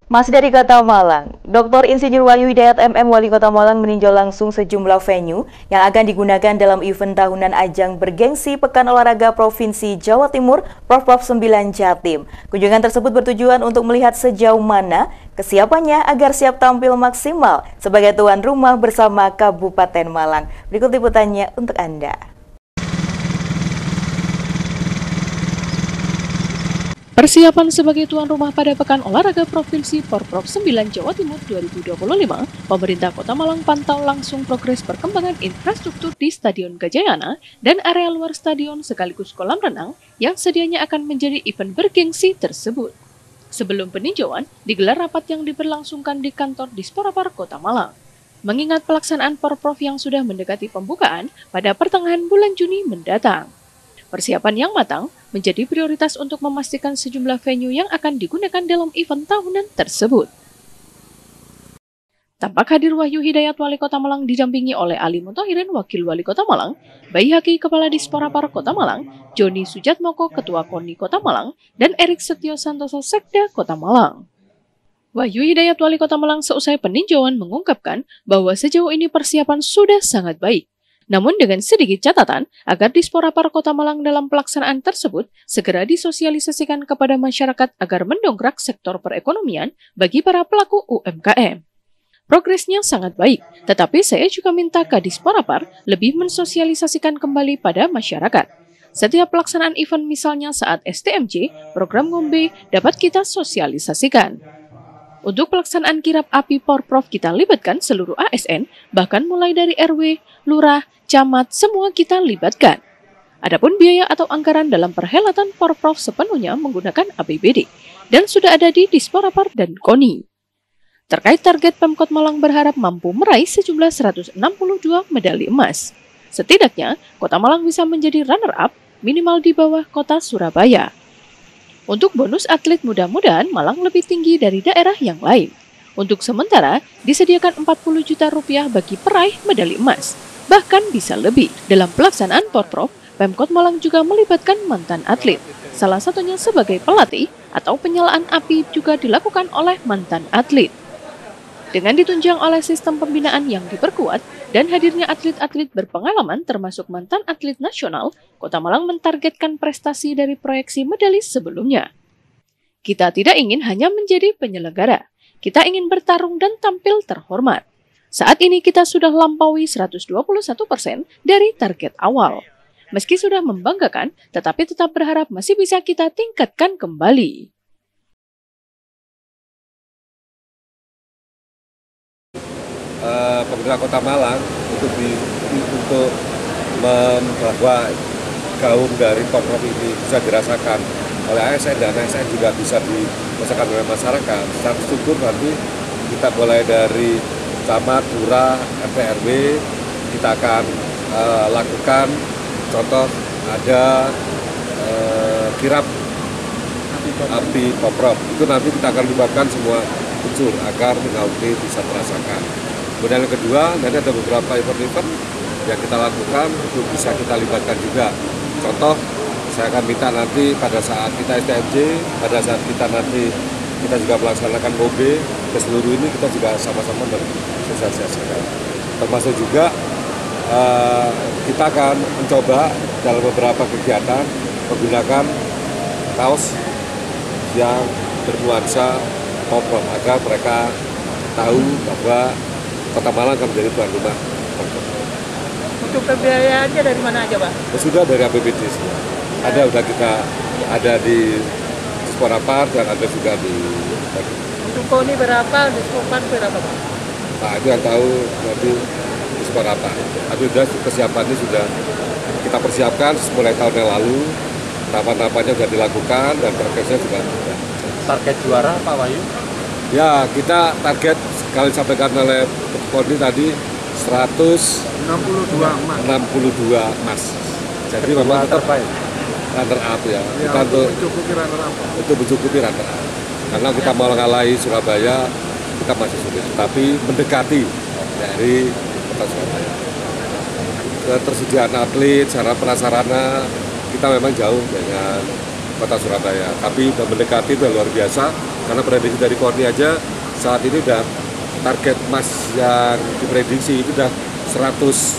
Masih dari Kota Malang, Dr. Insinyur Wahyu Hidayat MM Wali Kota Malang meninjau langsung sejumlah venue yang akan digunakan dalam event tahunan ajang bergengsi Pekan Olahraga Provinsi Jawa Timur Prof 9 Jatim. Kunjungan tersebut bertujuan untuk melihat sejauh mana kesiapannya agar siap tampil maksimal sebagai tuan rumah bersama Kabupaten Malang. Berikut liputannya untuk Anda. Persiapan sebagai tuan rumah pada Pekan Olahraga Provinsi Porprov 9 Jawa Timur 2025, pemerintah Kota Malang pantau langsung progres perkembangan infrastruktur di Stadion Gajayana dan area luar stadion sekaligus kolam renang yang sedianya akan menjadi event bergengsi tersebut. Sebelum peninjauan, digelar rapat yang diberlangsungkan di kantor Disporapar Kota Malang. Mengingat pelaksanaan Porprov yang sudah mendekati pembukaan pada pertengahan bulan Juni mendatang. Persiapan yang matang menjadi prioritas untuk memastikan sejumlah venue yang akan digunakan dalam event tahunan tersebut. Tampak hadir Wahyu Hidayat Wali Kota Malang didampingi oleh Ali Muthahirin Wakil Wali Kota Malang, Bayi Haki Kepala Disporapar Kota Malang, Joni Sujatmoko Ketua KONI Kota Malang, dan Erik Setio Santoso Sekda Kota Malang. Wahyu Hidayat Wali Kota Malang seusai peninjauan mengungkapkan bahwa sejauh ini persiapan sudah sangat baik. Namun dengan sedikit catatan agar Disporapar Kota Malang dalam pelaksanaan tersebut segera disosialisasikan kepada masyarakat agar mendongkrak sektor perekonomian bagi para pelaku UMKM. Progresnya sangat baik, tetapi saya juga minta ke Disporapar lebih mensosialisasikan kembali pada masyarakat. Setiap pelaksanaan event misalnya saat STMJ, program ngombe dapat kita sosialisasikan. Untuk pelaksanaan kirap api Porprov kita libatkan seluruh ASN, bahkan mulai dari RW, lurah, camat, semua kita libatkan. Adapun biaya atau anggaran dalam perhelatan Porprov sepenuhnya menggunakan APBD dan sudah ada di Disporapar dan KONI. Terkait target Pemkot Malang berharap mampu meraih sejumlah 162 medali emas. Setidaknya, Kota Malang bisa menjadi runner-up minimal di bawah Kota Surabaya. Untuk bonus atlet mudah-mudahan Malang lebih tinggi dari daerah yang lain. Untuk sementara, disediakan 40 juta rupiah bagi peraih medali emas. Bahkan bisa lebih. Dalam pelaksanaan Porprov, Pemkot Malang juga melibatkan mantan atlet. Salah satunya sebagai pelatih atau penyalaan api juga dilakukan oleh mantan atlet. Dengan ditunjang oleh sistem pembinaan yang diperkuat dan hadirnya atlet-atlet berpengalaman termasuk mantan atlet nasional, Kota Malang mentargetkan prestasi dari proyeksi medali sebelumnya. Kita tidak ingin hanya menjadi penyelenggara, kita ingin bertarung dan tampil terhormat. Saat ini kita sudah lampaui 121% dari target awal. Meski sudah membanggakan, tetapi tetap berharap masih bisa kita tingkatkan kembali. Pemerintah Kota Malang untuk bahwa gaung dari Porprov ini bisa dirasakan oleh ASN dan ASN juga bisa dirasakan oleh masyarakat. Secara struktur nanti kita mulai dari camat, lurah, RT RW kita akan lakukan contoh ada kirap api Porprov. Itu nanti kita akan libatkan semua unsur agar pengaudi bisa merasakan. Kemudian yang kedua, nanti ada beberapa event-event yang kita lakukan itu bisa kita libatkan juga. Contoh, saya akan minta nanti pada saat kita STMJ, pada saat kita nanti kita juga melaksanakan mobe ke seluruh ini kita juga sama-sama bersosialisasikan. Termasuk juga kita akan mencoba dalam beberapa kegiatan menggunakan kaos yang bernuansa Porprov agar mereka tahu bahwa Kota Malang akan menjadi tuan rumah. Untuk pembiayaannya dari mana aja, Pak? Sudah dari APBD semua. Ada udah kita ada di Disporapar dan ada juga di. Untuk KONI berapa, Disporapar berapa, Pak? Nah itu yang tahu nanti Disporapar. Tapi sudah kesiapannya sudah kita persiapkan mulai tahun yang lalu. Tahapan-tahapannya sudah dilakukan dan progresnya juga sudah. Target juara Pak Wahyu? Ya kita target kali disampaikan oleh KONI tadi 162 emas. Jadi memang terbaik. Runner up ya. Kita untuk mencukupi runner up. Karena kita mau ngalahi Surabaya, kita masih sulit. Tapi mendekati dari kota Surabaya. Ketersediaan atlet, sarana prasarana kita memang jauh dengan Kota Surabaya. Tapi udah mendekati, udah luar biasa, karena prediksi dari KONI aja saat ini udah target emas yang diprediksi itu udah 100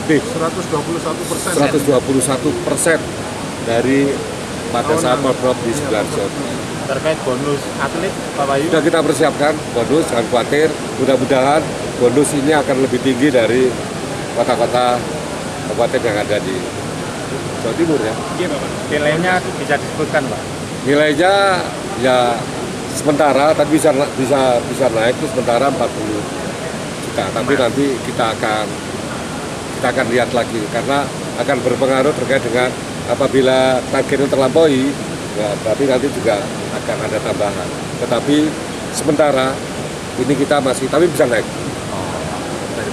lebih. 121% dari pada saat Porprov di Sidoarjo. Terkait bonus atlet, Pak Wahyu? Sudah kita persiapkan bonus, jangan khawatir. Mudah-mudahan bonus ini akan lebih tinggi dari kota-kota kabupaten yang ada di Jawa Timur ya. Iya Pak. Nilainya bisa disebutkan Pak? Nilainya ya sementara, tapi bisa naik itu sementara 40 juta. Tapi nanti kita akan lihat lagi karena akan berpengaruh terkait dengan apabila targetnya terlampaui, ya, tapi nanti juga akan ada tambahan. Tetapi sementara ini kita masih, tapi bisa naik.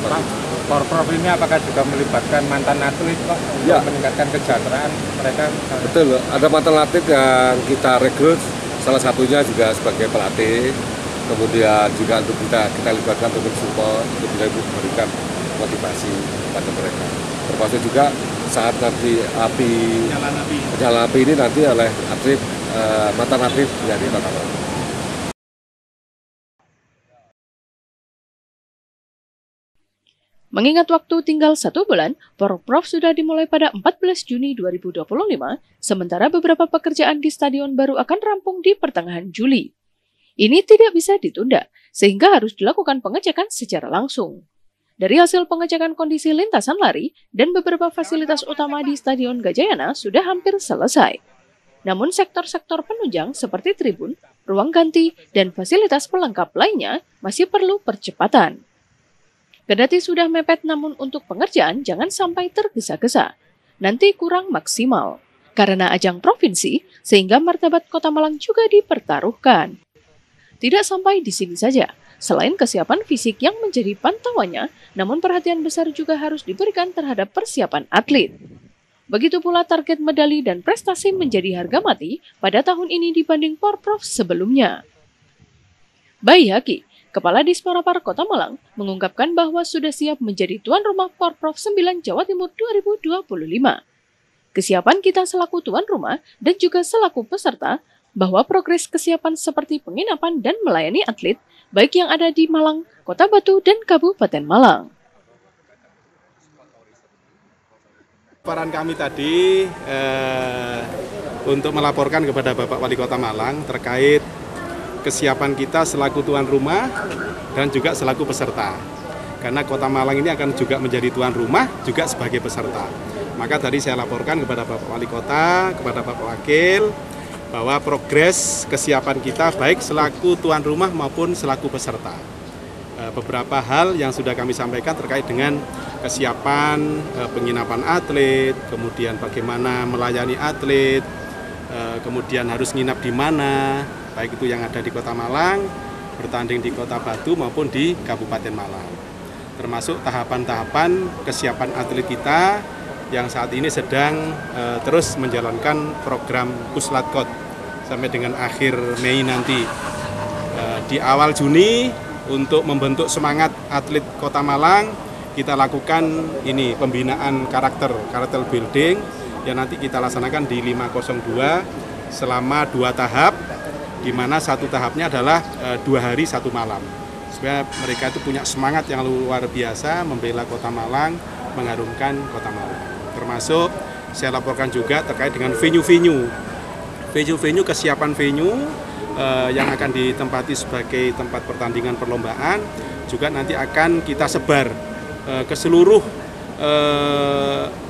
Pak, Porprov ini apakah juga melibatkan mantan atlet Pak untuk ya, meningkatkan kesejahteraan mereka? Betul, ada mantan atlet yang kita rekrut, salah satunya juga sebagai pelatih, kemudian juga untuk kita libatkan untuk mensupport, untuk memberikan motivasi pada mereka. Termasuk juga saat nanti jalan api ini nanti oleh atlet mantan atlet dari Kota Malang. Mengingat waktu tinggal 1 bulan, Porprov sudah dimulai pada 14 Juni 2025, sementara beberapa pekerjaan di stadion baru akan rampung di pertengahan Juli. Ini tidak bisa ditunda, sehingga harus dilakukan pengecekan secara langsung. Dari hasil pengecekan kondisi lintasan lari dan beberapa fasilitas utama di Stadion Gajayana sudah hampir selesai. Namun sektor-sektor penunjang seperti tribun, ruang ganti, dan fasilitas pelengkap lainnya masih perlu percepatan. Kendati sudah mepet, namun untuk pengerjaan jangan sampai tergesa-gesa. Nanti kurang maksimal. Karena ajang provinsi, sehingga martabat Kota Malang juga dipertaruhkan. Tidak sampai di sini saja. Selain kesiapan fisik yang menjadi pantauannya, namun perhatian besar juga harus diberikan terhadap persiapan atlet. Begitu pula target medali dan prestasi menjadi harga mati pada tahun ini dibanding Porprov sebelumnya. Baihaqi, Kepala Disporapar Kota Malang, mengungkapkan bahwa sudah siap menjadi tuan rumah Porprov 9 Jawa Timur 2025. Kesiapan kita selaku tuan rumah dan juga selaku peserta, bahwa progres kesiapan seperti penginapan dan melayani atlet, baik yang ada di Malang, Kota Batu, dan Kabupaten Malang. Peran kami tadi untuk melaporkan kepada Bapak Wali Kota Malang terkait kesiapan kita selaku tuan rumah dan juga selaku peserta. Karena Kota Malang ini akan juga menjadi tuan rumah juga sebagai peserta. Maka tadi saya laporkan kepada Bapak Wali Kota, kepada Bapak Wakil, bahwa progres kesiapan kita baik selaku tuan rumah maupun selaku peserta. Beberapa hal yang sudah kami sampaikan terkait dengan kesiapan penginapan atlet, kemudian bagaimana melayani atlet, kemudian harus nginap di mana, baik itu yang ada di Kota Malang, bertanding di Kota Batu maupun di Kabupaten Malang. Termasuk tahapan-tahapan kesiapan atlet kita yang saat ini sedang terus menjalankan program Puslatkot sampai dengan akhir Mei nanti. Di awal Juni untuk membentuk semangat atlet Kota Malang, kita lakukan ini pembinaan karakter building yang nanti kita laksanakan di 502 selama 2 tahap, di mana satu tahapnya adalah 2 hari 1 malam. Supaya mereka itu punya semangat yang luar biasa membela Kota Malang, mengharumkan Kota Malang. Termasuk saya laporkan juga terkait dengan venue-venue, kesiapan venue yang akan ditempati sebagai tempat pertandingan perlombaan juga nanti akan kita sebar ke seluruh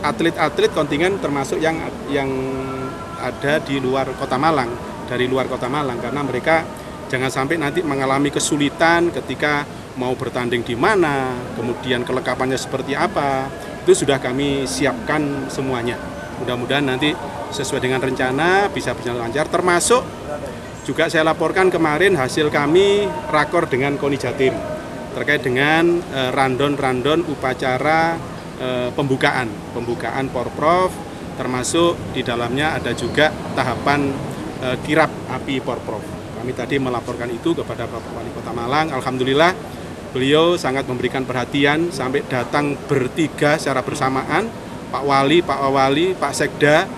atlet-atlet kontingen termasuk yang ada di luar Kota Malang, dari luar Kota Malang, karena mereka jangan sampai nanti mengalami kesulitan ketika mau bertanding di mana, kemudian kelengkapannya seperti apa, itu sudah kami siapkan semuanya. Mudah-mudahan nanti sesuai dengan rencana bisa berjalan lancar, termasuk juga saya laporkan kemarin hasil kami rakor dengan KONI Jatim terkait dengan randon upacara pembukaan Porprov, termasuk di dalamnya ada juga tahapan kirap api Porprov. Kami tadi melaporkan itu kepada Bapak Wali Kota Malang. Alhamdulillah beliau sangat memberikan perhatian sampai datang bertiga secara bersamaan, Pak Wali, Pak Sekda,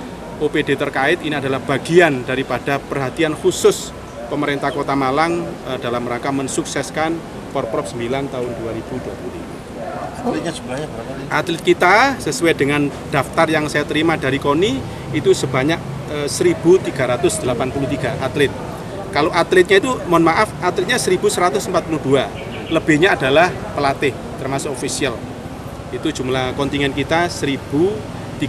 OPD terkait ini adalah bagian daripada perhatian khusus pemerintah Kota Malang dalam rangka mensukseskan Porprov 9 tahun 2025. Atletnya sebenarnya berapa? Atlet kita sesuai dengan daftar yang saya terima dari KONI itu sebanyak 1.383 atlet. Kalau atletnya itu, mohon maaf, atletnya 1.142. Lebihnya adalah pelatih, termasuk official. Itu jumlah kontingen kita 1.383.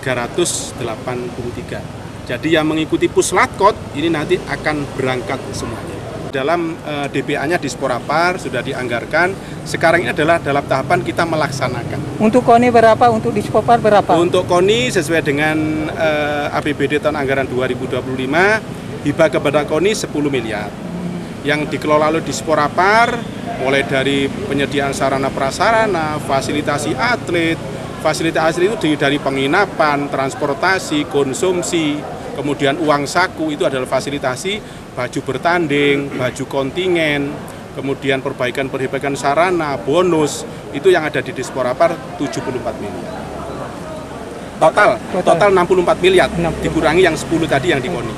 Jadi yang mengikuti Puslatkot ini nanti akan berangkat semuanya. Dalam DPA-nya di Sporapar sudah dianggarkan. Sekarang ini adalah dalam tahapan kita melaksanakan. Untuk KONI berapa? Untuk di Sporapar berapa? Untuk KONI sesuai dengan APBD tahun anggaran 2025, hibah kepada KONI 10 miliar. Yang dikelola oleh di Sporapar, mulai dari penyediaan sarana prasarana, fasilitasi atlet itu dari penginapan, transportasi, konsumsi, kemudian uang saku itu adalah fasilitasi, baju bertanding, baju kontingen, kemudian perbaikan sarana, bonus, itu yang ada di Disporapar 74 miliar. Total 64 miliar, dikurangi yang 10 tadi yang di KONI.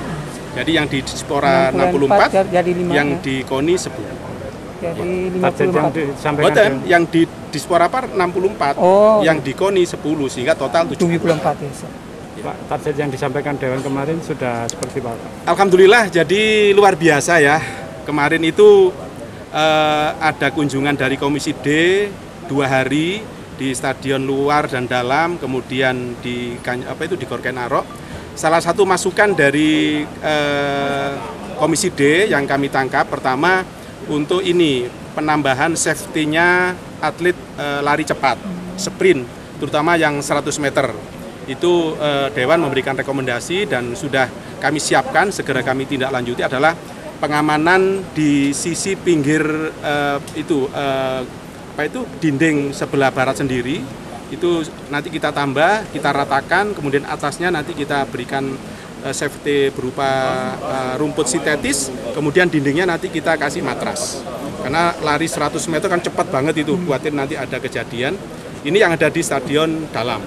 Jadi yang di Dispora 64, yang di KONI 10. Jadi yang di Disporapar 64, yang di KONI 10, sehingga total 74 ya. Pak, target yang disampaikan Dewan kemarin sudah seperti apa? Alhamdulillah, jadi luar biasa ya. Kemarin itu ada kunjungan dari Komisi D 2 hari di stadion luar dan dalam, kemudian di Gor Kenarok. Salah satu masukan dari Komisi D yang kami tangkap pertama untuk ini penambahan safety-nya atlet lari cepat, sprint, terutama yang 100 meter. Itu Dewan memberikan rekomendasi dan sudah kami siapkan, segera kami tindak lanjuti adalah pengamanan di sisi pinggir dinding sebelah barat sendiri. Itu nanti kita tambah, kita ratakan, kemudian atasnya nanti kita berikan safety berupa rumput sintetis, kemudian dindingnya nanti kita kasih matras. Karena lari 100 meter kan cepat banget itu, khawatir nanti ada kejadian. Ini yang ada di stadion dalam.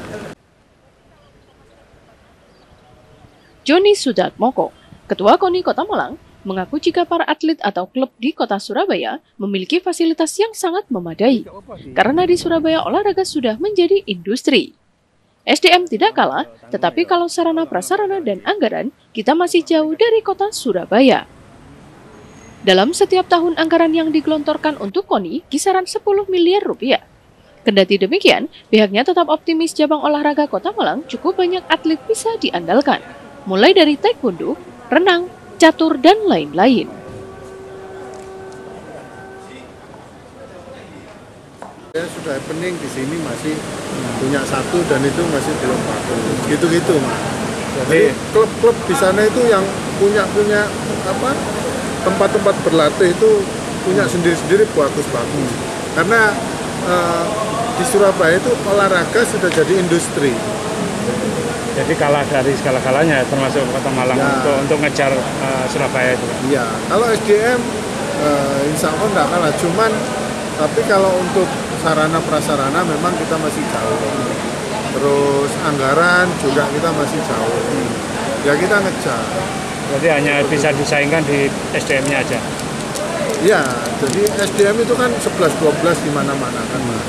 Joni Sudatmoko, Ketua KONI Kota Malang, mengaku jika para atlet atau klub di Kota Surabaya memiliki fasilitas yang sangat memadai, karena di Surabaya olahraga sudah menjadi industri. SDM tidak kalah, tetapi kalau sarana prasarana dan anggaran, kita masih jauh dari Kota Surabaya. Dalam setiap tahun anggaran yang digelontorkan untuk KONI kisaran 10 miliar rupiah. Kendati demikian, pihaknya tetap optimis cabang olahraga Kota Malang cukup banyak atlet bisa diandalkan, mulai dari taekwondo, renang, catur, dan lain-lain. Sudah happening di sini masih punya satu dan itu masih belum bagus. Gitu-gitu, Mas. Jadi klub-klub di sana itu yang punya tempat-tempat berlatih itu punya sendiri-sendiri bagus-bagus. Karena di Surabaya itu olahraga sudah jadi industri. Jadi kalah dari segala-galanya, termasuk Kota Malang untuk ngejar Surabaya itu. Iya, kalau SDM insya Allah enggak kalah, cuman tapi kalau untuk sarana prasarana memang kita masih jauh. Terus anggaran juga kita masih jauh. Ya kita ngejar. Jadi hanya bisa disaingkan di SDM-nya aja. Iya, jadi SDM itu kan 11-12 di mana-mana kan, Mas.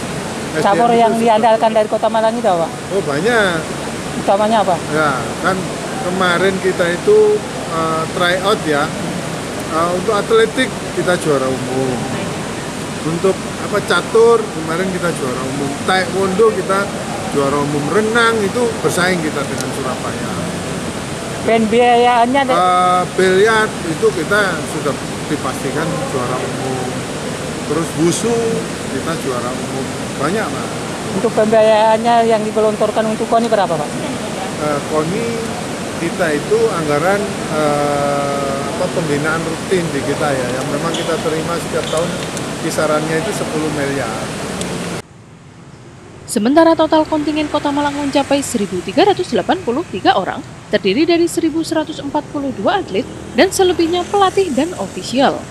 Cabur yang diandalkan dari Kota Malang itu apa? Oh, banyak. Utamanya apa? Ya, kan kemarin kita itu try out ya. Untuk atletik kita juara umum. Untuk catur kemarin kita juara umum. Taekwondo kita juara umum. Renang itu bersaing kita dengan Surabaya. Pembiayaannya biliar itu kita sudah dipastikan juara umum. Terus wusu kita juara umum. Banyak, Pak. Untuk pembiayaannya yang digelontorkan untuk KONI berapa, Pak? KONI kita itu anggaran pembinaan rutin di kita ya, yang memang kita terima setiap tahun kisarannya itu 10 miliar. Sementara total kontingen Kota Malang mencapai 1.383 orang, terdiri dari 1.142 atlet dan selebihnya pelatih dan ofisial.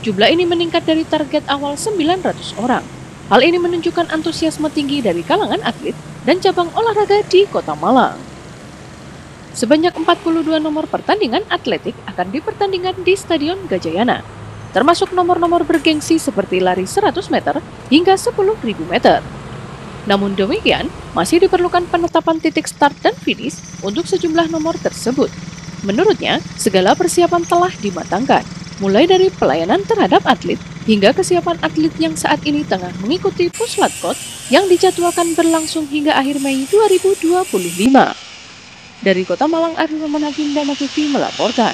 Jumlah ini meningkat dari target awal 900 orang. Hal ini menunjukkan antusiasme tinggi dari kalangan atlet dan cabang olahraga di Kota Malang. Sebanyak 42 nomor pertandingan atletik akan dipertandingkan di Stadion Gajayana, termasuk nomor-nomor bergengsi seperti lari 100 meter hingga 10.000 meter. Namun demikian, masih diperlukan penetapan titik start dan finish untuk sejumlah nomor tersebut. Menurutnya, segala persiapan telah dimatangkan, mulai dari pelayanan terhadap atlet hingga kesiapan atlet yang saat ini tengah mengikuti Puslatkot yang dijadwalkan berlangsung hingga akhir Mei 2025. Dari Kota Malang, Arif Rahman Hakim, Dama TV melaporkan.